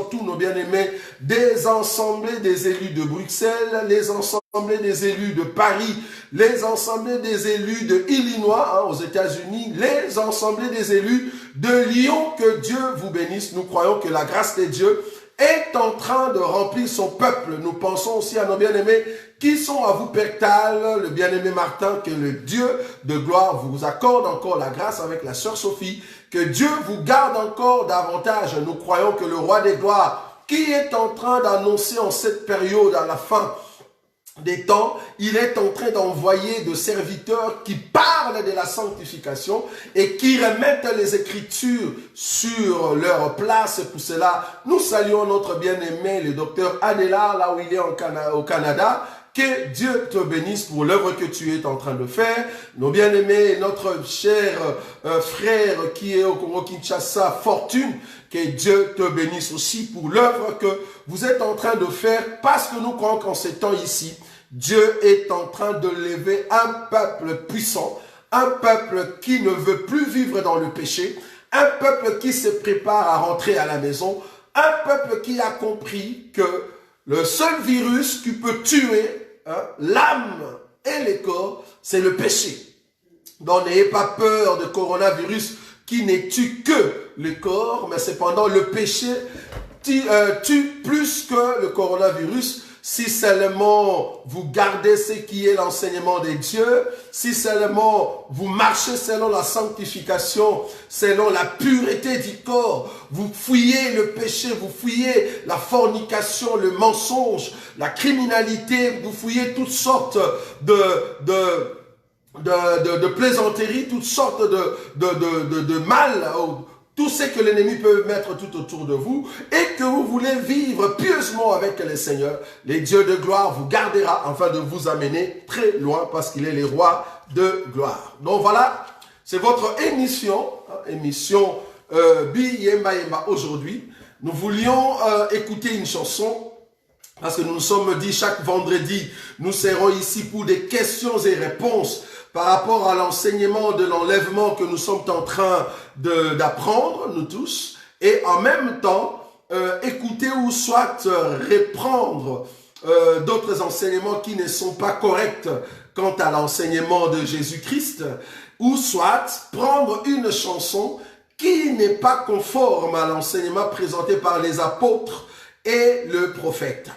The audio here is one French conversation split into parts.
tous nos bien-aimés des assemblées des élus de Bruxelles, les assemblées des élus de Paris, les assemblées des élus de Illinois, aux États-Unis, les assemblées des élus de Lyon. Que Dieu vous bénisse. Nous croyons que la grâce de Dieu est en train de remplir son peuple. Nous pensons aussi à nos bien-aimés qui sont à vous, Pectal, le bien-aimé Martin, que le Dieu de gloire vous accorde encore la grâce avec la sœur Sophie, que Dieu vous garde encore davantage. Nous croyons que le roi des gloires, qui est en train d'annoncer en cette période, à la fin des temps, il est en train d'envoyer de serviteurs qui parlent de la sanctification et qui remettent les Écritures sur leur place. Pour cela, nous saluons notre bien-aimé, le docteur Adélard, là où il est au Canada. Que Dieu te bénisse pour l'œuvre que tu es en train de faire. Nos bien-aimés, notre cher frère qui est au Congo-Kinshasa, Fortune, que Dieu te bénisse aussi pour l'œuvre que vous êtes en train de faire, parce que nous croyons qu'en ces temps ici, Dieu est en train de lever un peuple puissant, un peuple qui ne veut plus vivre dans le péché, un peuple qui se prépare à rentrer à la maison, un peuple qui a compris que le seul virus qui peut tuer l'âme et le corps, c'est le péché. Donc n'ayez pas peur de coronavirus qui ne tue que le corps, mais cependant le péché tue plus que le coronavirus. Si seulement vous gardez ce qui est l'enseignement de Dieu, si seulement vous marchez selon la sanctification, selon la pureté du corps, vous fuyez le péché, vous fuyez la fornication, le mensonge, la criminalité, vous fuyez toutes sortes de plaisanteries, toutes sortes de mal, tout ce que l'ennemi peut mettre tout autour de vous, et que vous voulez vivre pieusement avec le Seigneur, les dieux de gloire vous gardera afin de vous amener très loin, parce qu'il est le roi de gloire. Donc voilà, c'est votre émission Bi Yemba Yemba aujourd'hui. Nous voulions écouter une chanson, parce que nous nous sommes dit chaque vendredi, nous serons ici pour des questions et réponses par rapport à l'enseignement de l'enlèvement que nous sommes en train d'apprendre, nous tous, et en même temps, écouter ou soit reprendre d'autres enseignements qui ne sont pas corrects quant à l'enseignement de Jésus-Christ, ou soit prendre une chanson qui n'est pas conforme à l'enseignement présenté par les apôtres et le prophète.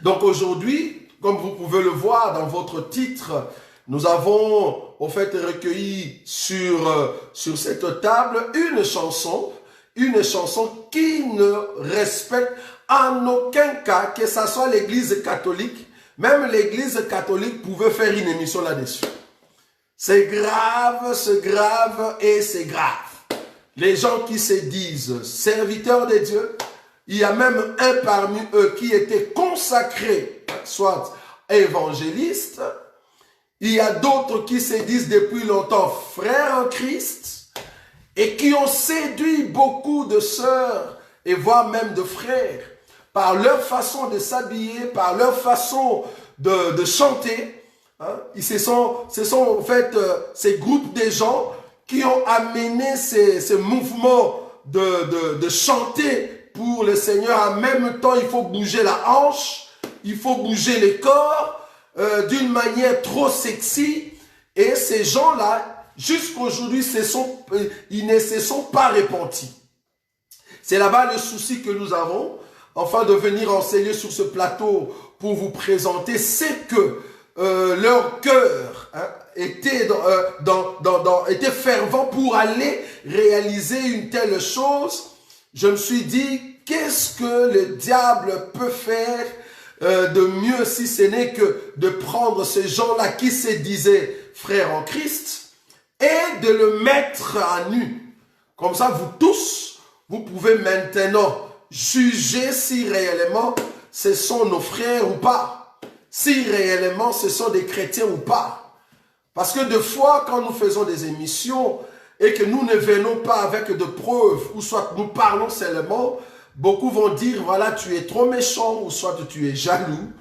Donc aujourd'hui, comme vous pouvez le voir dans votre titre, nous avons au fait recueilli sur cette table une chanson qui ne respecte en aucun cas, que ce soit l'église catholique, même l'église catholique pouvait faire une émission là-dessus. C'est grave et c'est grave. Les gens qui se disent serviteurs de Dieu, il y a même un parmi eux qui était consacré, soit évangéliste. Il y a d'autres qui se disent depuis longtemps frères en Christ et qui ont séduit beaucoup de sœurs et voire même de frères par leur façon de s'habiller, par leur façon de chanter. Ce sont en fait ces groupes de gens qui ont amené ces mouvements de chanter pour le Seigneur. En même temps, il faut bouger la hanche, il faut bouger le corps, d'une manière trop sexy, et ces gens-là, jusqu'aujourd'hui, ils ne se sont pas repentis. C'est là-bas le souci que nous avons, enfin de venir enseigner sur ce plateau pour vous présenter, c'est que leur cœur était fervent pour aller réaliser une telle chose. Je me suis dit, qu'est-ce que le diable peut faire de mieux, si ce n'est que de prendre ces gens-là qui se disaient frères en Christ et de le mettre à nu. Comme ça, vous tous, vous pouvez maintenant juger si réellement ce sont nos frères ou pas, si réellement ce sont des chrétiens ou pas. Parce que des fois, quand nous faisons des émissions et que nous ne venons pas avec de preuves, ou soit nous parlons seulement, beaucoup vont dire, voilà, tu es trop méchant, ou soit tu es jaloux.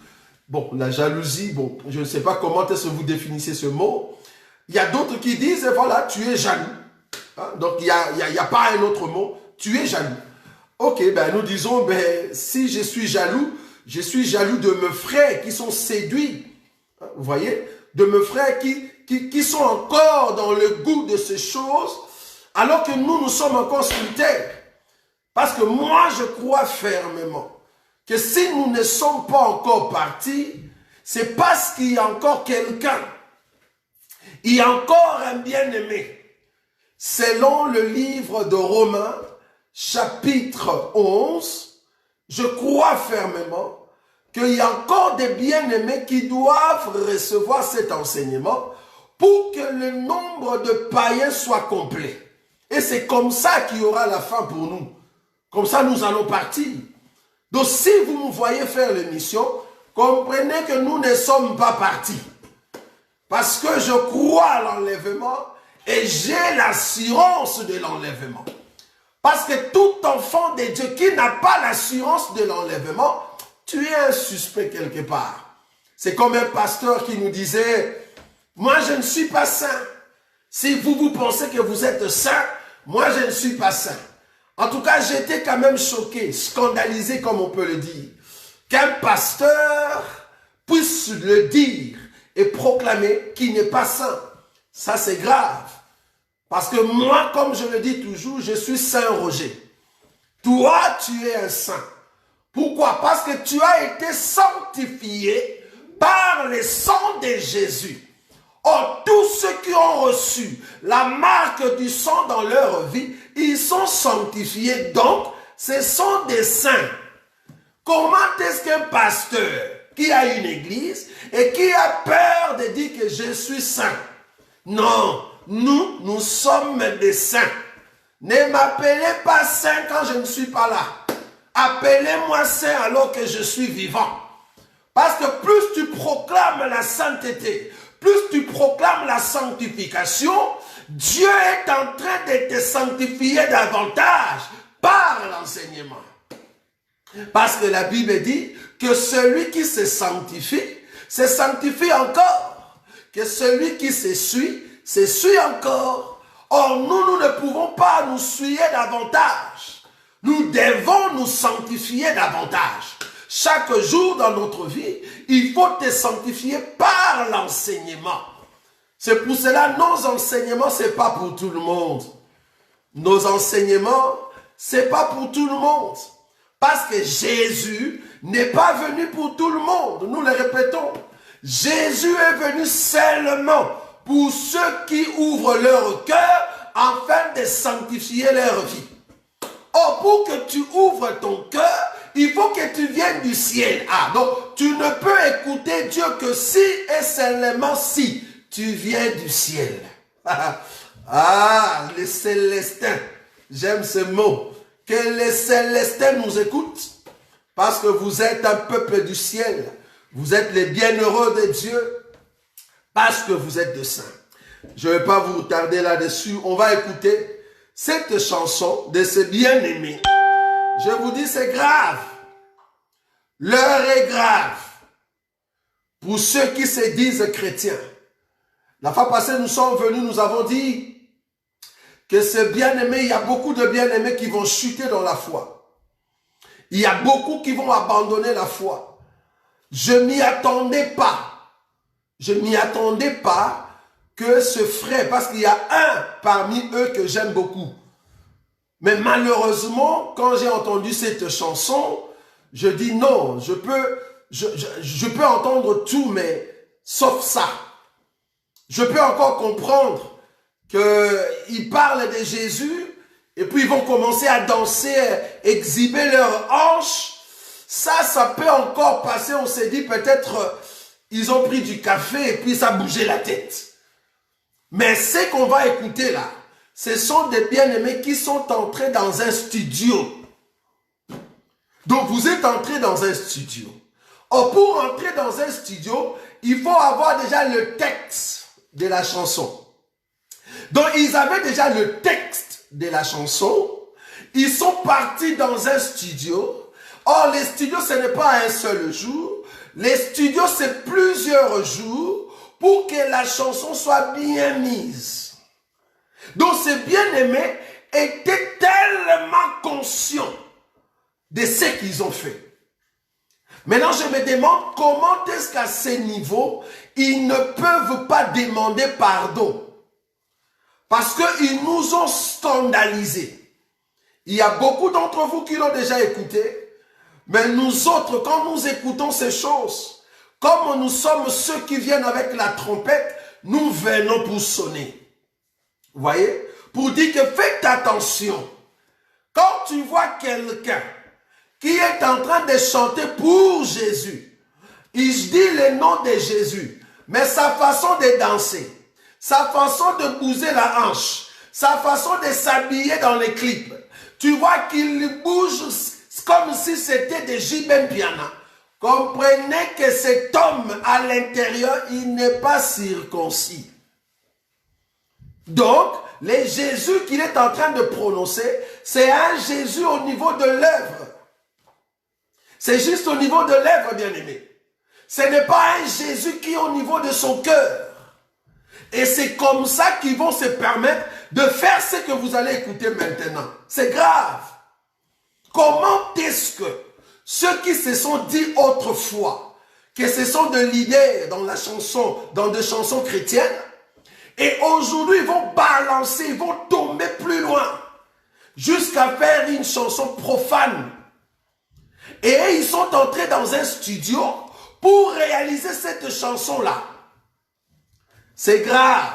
Bon, la jalousie, bon, je ne sais pas comment est-ce que vous définissez ce mot. Il y a d'autres qui disent, voilà, tu es jaloux. Donc, il n'y a pas un autre mot, tu es jaloux. Ok, ben nous disons, ben, si je suis jaloux de mes frères qui sont séduits. Vous voyez? De mes frères qui sont encore dans le goût de ces choses, alors que nous sommes encore sur terre. Parce que moi, je crois fermement que si nous ne sommes pas encore partis, c'est parce qu'il y a encore quelqu'un, il y a encore un bien-aimé. Selon le livre de Romains, chapitre 11, je crois fermement qu'il y a encore des bien-aimés qui doivent recevoir cet enseignement pour que le nombre de païens soit complet. Et c'est comme ça qu'il y aura la fin pour nous. Comme ça, nous allons partir. Donc, si vous me voyez faire l'émission, comprenez que nous ne sommes pas partis. Parce que je crois à l'enlèvement et j'ai l'assurance de l'enlèvement. Parce que tout enfant de Dieu qui n'a pas l'assurance de l'enlèvement, tu es un suspect quelque part. C'est comme un pasteur qui nous disait, moi je ne suis pas saint. Si vous pensez que vous êtes saint, moi je ne suis pas saint. En tout cas, j'étais quand même choqué, scandalisé comme on peut le dire, qu'un pasteur puisse le dire et proclamer qu'il n'est pas saint. Ça c'est grave. Parce que moi, comme je le dis toujours, je suis Saint Roger. Toi, tu es un saint. Pourquoi? Parce que tu as été sanctifié par le sang de Jésus. Or, tous ceux qui ont reçu la marque du sang dans leur vie, ils sont sanctifiés. Donc, ce sont des saints. Comment est-ce qu'un pasteur qui a une église et qui a peur de dire que je suis saint? Non, nous sommes des saints. Ne m'appelez pas saint quand je ne suis pas là. Appelez-moi saint alors que je suis vivant. Parce que plus tu proclames la sainteté, plus tu proclames la sanctification, Dieu est en train de te sanctifier davantage par l'enseignement. Parce que la Bible dit que celui qui se sanctifie encore. Que celui qui s'essuie encore. Or, nous ne pouvons pas nous souiller davantage. Nous devons nous sanctifier davantage. Chaque jour dans notre vie, il faut te sanctifier par l'enseignement. C'est pour cela, nos enseignements, ce n'est pas pour tout le monde. Nos enseignements, ce n'est pas pour tout le monde. Parce que Jésus n'est pas venu pour tout le monde. Nous le répétons. Jésus est venu seulement pour ceux qui ouvrent leur cœur afin de sanctifier leur vie. Or, pour que tu ouvres ton cœur, il faut que tu viennes du ciel. Ah, donc tu ne peux écouter Dieu que si et seulement si tu viens du ciel. Ah, les Célestins. J'aime ce mot. Que les Célestins nous écoutent. Parce que vous êtes un peuple du ciel. Vous êtes les bienheureux de Dieu. Parce que vous êtes de saints. Je ne vais pas vous tarder là-dessus. On va écouter cette chanson de ce bien-aimé. Je vous dis, c'est grave. L'heure est grave. Pour ceux qui se disent chrétiens. La fois passée, nous sommes venus, nous avons dit que ce bien-aimé, il y a beaucoup de bien-aimés qui vont chuter dans la foi. Il y a beaucoup qui vont abandonner la foi. Je m'y attendais pas. Je m'y attendais pas que ce frère, parce qu'il y a un parmi eux que j'aime beaucoup. Mais malheureusement, quand j'ai entendu cette chanson, je dis non, je peux entendre tout, mais sauf ça. Je peux encore comprendre qu'ils parlent de Jésus et puis ils vont commencer à danser, exhiber leurs hanches. Ça peut encore passer. On s'est dit peut-être ils ont pris du café et puis ça bougeait la tête. Mais ce qu'on va écouter là, ce sont des bien-aimés qui sont entrés dans un studio. Donc vous êtes entrés dans un studio. Or, pour entrer dans un studio, il faut avoir déjà le texte de la chanson. Donc ils avaient déjà le texte de la chanson. Ils sont partis dans un studio. Or, les studios, ce n'est pas un seul jour. Les studios, c'est plusieurs jours pour que la chanson soit bien mise. Donc, ce bien-aimé était tellement conscient de ce qu'ils ont fait. Maintenant, je me demande comment est-ce qu'à ce niveau, ils ne peuvent pas demander pardon. Parce qu'ils nous ont scandalisés. Il y a beaucoup d'entre vous qui l'ont déjà écouté. Mais nous autres, quand nous écoutons ces choses, comme nous sommes ceux qui viennent avec la trompette, nous venons pour sonner. Vous voyez? Pour dire que faites attention. Quand tu vois quelqu'un qui est en train de chanter pour Jésus, il dit le nom de Jésus, mais sa façon de danser, sa façon de bouger la hanche, sa façon de s'habiller dans les clips, tu vois qu'il bouge comme si c'était des J.B. Piana. Comprenez que cet homme à l'intérieur, il n'est pas circoncis. Donc, le Jésus qu'il est en train de prononcer, c'est un Jésus au niveau de l'œuvre. C'est juste au niveau de l'œuvre, bien-aimé. Ce n'est pas un Jésus qui est au niveau de son cœur. Et c'est comme ça qu'ils vont se permettre de faire ce que vous allez écouter maintenant. C'est grave. Comment est-ce que ceux qui se sont dit autrefois que ce sont des leaders dans la chanson, dans des chansons chrétiennes, et aujourd'hui ils vont balancer, ils vont tomber plus loin, jusqu'à faire une chanson profane. Et ils sont entrés dans un studio pour réaliser cette chanson-là. C'est grave.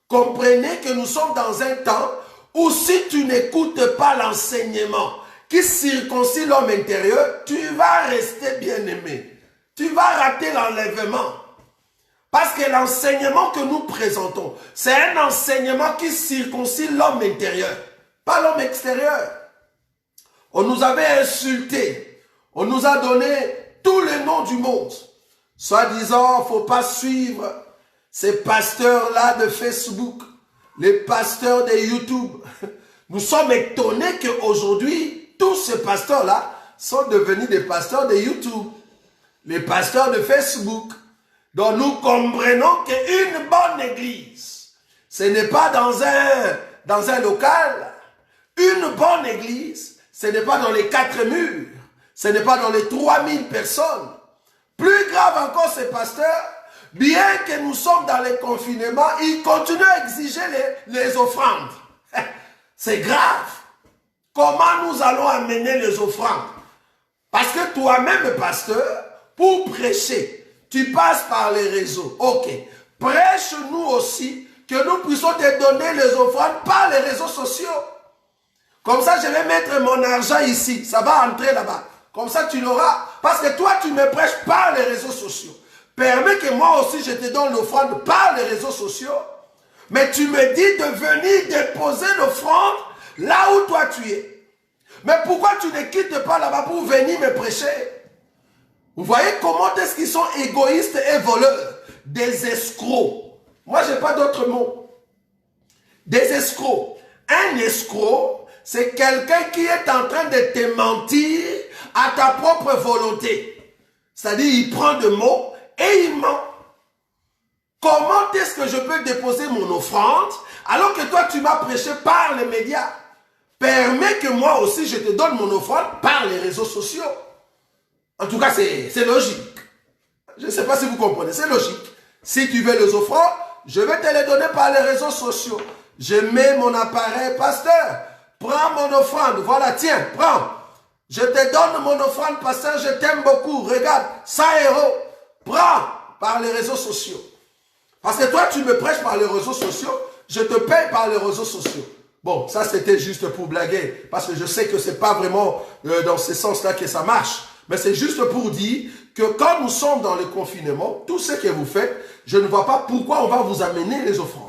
Comprenez que nous sommes dans un temps où si tu n'écoutes pas l'enseignement qui circoncis l'homme intérieur, tu vas rester bien-aimé. Tu vas rater l'enlèvement. Parce que l'enseignement que nous présentons, c'est un enseignement qui circoncis l'homme intérieur, pas l'homme extérieur. On nous avait insultés, on nous a donné tous les noms du monde. Soi-disant, il ne faut pas suivre ces pasteurs-là de Facebook, les pasteurs de YouTube. Nous sommes étonnés qu'aujourd'hui, tous ces pasteurs-là sont devenus des pasteurs de YouTube, les pasteurs de Facebook. Donc nous comprenons qu'une bonne église, ce n'est pas dans un local. Une bonne église, ce n'est pas dans les 4 murs. Ce n'est pas dans les 3000 personnes. Plus grave encore, ces pasteurs, bien que nous sommes dans les confinements, ils continuent à exiger les offrandes. C'est grave. Comment nous allons amener les offrandes? Parce que toi-même, pasteur, pour prêcher, tu passes par les réseaux. Ok. Prêche-nous aussi que nous puissions te donner les offrandes par les réseaux sociaux. Comme ça, je vais mettre mon argent ici. Ça va entrer là-bas. Comme ça, tu l'auras. Parce que toi, tu me prêches par les réseaux sociaux. Permets que moi aussi, je te donne l'offrande par les réseaux sociaux. Mais tu me dis de venir déposer l'offrande là où toi tu es. Mais pourquoi tu ne quittes pas là-bas pour venir me prêcher? Vous voyez comment est-ce qu'ils sont égoïstes et voleurs? Des escrocs. Moi, je n'ai pas d'autre mot. Des escrocs. Un escroc, c'est quelqu'un qui est en train de te mentir à ta propre volonté. C'est-à-dire, il prend des mots et il ment. Comment est-ce que je peux déposer mon offrande alors que toi, tu m'as prêché par les médias? Permets que moi aussi, je te donne mon offrande par les réseaux sociaux. En tout cas, c'est logique. Je ne sais pas si vous comprenez, c'est logique. Si tu veux les offrandes, je vais te les donner par les réseaux sociaux. Je mets mon appareil, pasteur, prends mon offrande, voilà, tiens, prends. Je te donne mon offrande, pasteur, je t'aime beaucoup, regarde, 100 €, prends par les réseaux sociaux. Parce que toi, tu me prêches par les réseaux sociaux, je te paye par les réseaux sociaux. Bon, ça c'était juste pour blaguer, parce que je sais que ce n'est pas vraiment dans ce sens-là que ça marche. Mais c'est juste pour dire que quand nous sommes dans le confinement, tout ce que vous faites, je ne vois pas pourquoi on va vous amener les offrandes.